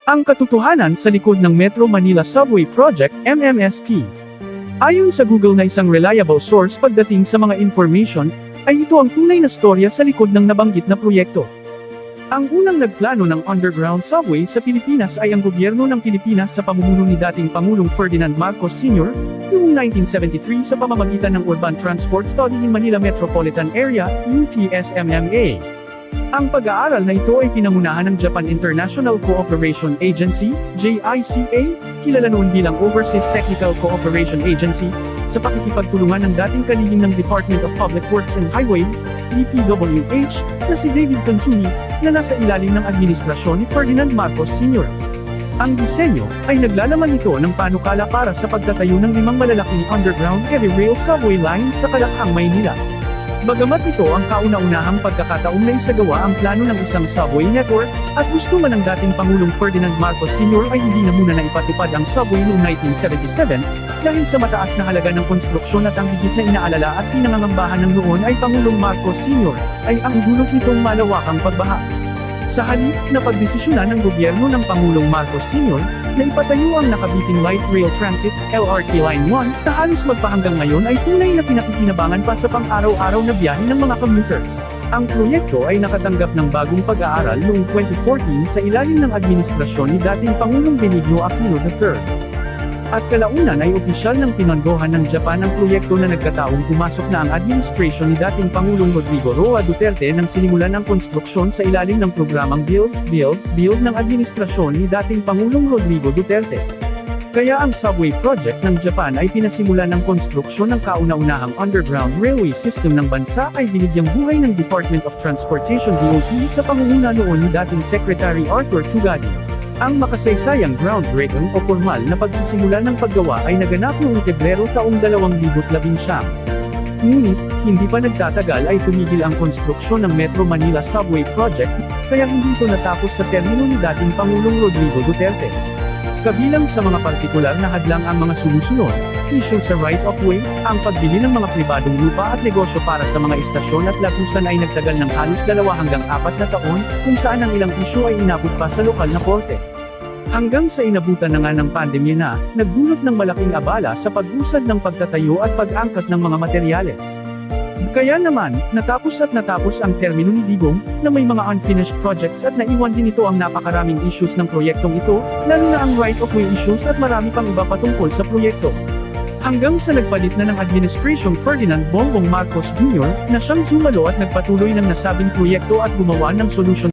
Ang katotohanan sa likod ng Metro Manila Subway Project, MMSP. Ayon sa Google na isang reliable source pagdating sa mga information, ay ito ang tunay na storya sa likod ng nabanggit na proyekto. Ang unang nagplano ng underground subway sa Pilipinas ay ang gobyerno ng Pilipinas sa pamumuno ni dating Pangulong Ferdinand Marcos Sr. noong 1973 sa pamamagitan ng Urban Transport Study in Manila Metropolitan Area, UTSMMA. Ang pag-aaral na ito ay pinangunahan ng Japan International Cooperation Agency, JICA, kilala noon bilang Overseas Technical Cooperation Agency, sa pakikipagtulungan ng dating kalihim ng Department of Public Works and Highways, DPWH, na si David Consuni, na nasa ilalim ng administrasyon ni Ferdinand Marcos Sr. Ang disenyo ay naglalaman ito ng panukala para sa pagtatayo ng 5 malalaking underground heavy rail subway lines sa Kalakhang, Maynila. Bagamat ito ang kauna-unahang pagkakataong na isagawa ang plano ng isang subway network, at gusto man ng dating Pangulong Ferdinand Marcos Sr. ay hindi na muna naipatupad ang subway noong 1977, dahil sa mataas na halaga ng konstruksyon at ang higit na inaalala at pinangangambahan ng noon ay Pangulong Marcos Sr., ay ang idulot nitong malawakang pagbaha. Sa halip na pagdesisyonan ng gobyerno ng Pangulong Marcos Sr., na ipatayo ang nakabiting Light Rail Transit, LRT Line 1, na halos magpahanggang ngayon ay tunay na pinakikinabangan pa sa pang-araw-araw na biyahe ng mga commuters. Ang proyekto ay nakatanggap ng bagong pag-aaral noong 2014 sa ilalim ng administrasyon ni dating Pangulong Benigno Aquino III. At kalaunan ay opisyal ng pinondohan ng Japan ang proyekto na nagkataong pumasok na ang administrasyon ni dating Pangulong Rodrigo Roa Duterte nang sinimulan ang konstruksyon sa ilalim ng programang Build ng administrasyon ni dating Pangulong Rodrigo Duterte. Kaya ang subway project ng Japan ay pinasimulan ng konstruksyon ng kauna-unahang underground railway system ng bansa ay binigyang buhay ng Department of Transportation DOT sa pangunguna noon ni dating Secretary Arthur Tugadi. Ang makasaysayang groundbreaking o formal na pagsisimula ng paggawa ay naganap noong Pebrero taong 2019. Ngunit, hindi pa nagtatagal ay tumigil ang konstruksyon ng Metro Manila Subway Project, kaya hindi ito natapos sa termino ni dating Pangulong Rodrigo Duterte. Kabilang sa mga partikular na hadlang ang mga sumusunod, issue sa right-of-way, ang pagbili ng mga pribadong lupa at negosyo para sa mga istasyon at latusan ay nagtagal ng halos 2 hanggang 4 na taon, kung saan ang ilang issue ay inabot pa sa lokal na korte. Hanggang sa inabutan na nga ng pandemya na, nagdulot ng malaking abala sa pag-usad ng pagtatayo at pag-angkat ng mga materyales. Kaya naman, natapos ang termino ni Digong, na may mga unfinished projects at naiwan din ito ang napakaraming issues ng proyektong ito, lalo na ang right-of-way issues at marami pang iba patungkol sa proyekto. Hanggang sa nagpalit na ng Administration Ferdinand Bongbong Marcos Jr., na siyang sumalo at nagpatuloy ng nasabing proyekto at gumawa ng solusyon